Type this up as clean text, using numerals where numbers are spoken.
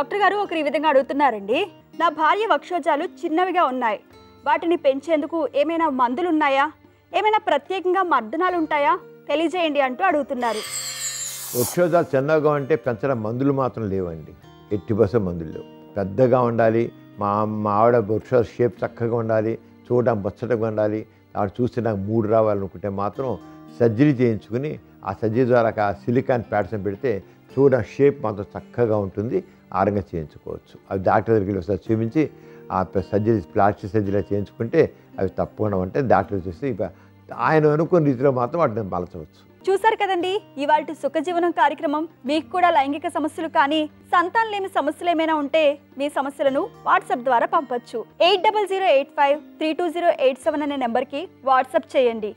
Doctor గారు ఒకరు ఈ విధంగా అడుగుతున్నారండి. నా భార్య వక్షోజాలు చిన్నవిగా ఉన్నాయి, వాటిని పెంచేందుకు ఏమైనా మందులు ఉన్నాయా, ఏమైనా ప్రత్యేకంగా మర్దనాలు ఉంటాయా తెలియజేయండి అంటూ అడుగుతున్నారు. వృక్షోజాలు చిన్నగా ఉంటే పెంచడం మందులు మాత్రం లేవండి, 80% మందులు లేవు. పెద్దగా ఉండాలి, మా ఆవిడ వృక్ష షేప్ చక్కగా ఉండాలి, చూడడానికి ముచ్చటగా ఉండాలి, ఆవిడ చూస్తే నాకు మూడు రావాలనుకుంటే మాత్రం సర్జరీ చేయించుకుని ఆ సర్జరీ ద్వారా సిలికాన్ ప్యాడ్స్ని పెడితే చూడడానికి షేప్ మాత్రం చక్కగా ఉంటుంది, ఆరంగా చేయించుకోవచ్చు. అవి డాక్టర్ దగ్గరికి వెళ్ళి ఒకసారి చూపించి ఆ సర్జరీ ప్లాస్టిక్ సర్జరీ చేయించుకుంటే అవి తప్పకుండా ఉంటే డాక్టర్ చూసి ఆయన అనుకున్న రీతిలో మాత్రం వాటిని మలచవచ్చు. చూసారు కదండి ఇవాల్టి సుఖజీవనం కార్యక్రమం. మీకు కూడా లైంగిక సమస్యలు కానీ సంతానలేమి సమస్యలు ఏమైనా ఉంటే మీ సమస్యలను వాట్సాప్ ద్వారా పంపొచ్చు. 8008532087 అనే నెంబర్కి వాట్సాప్ చేయండి.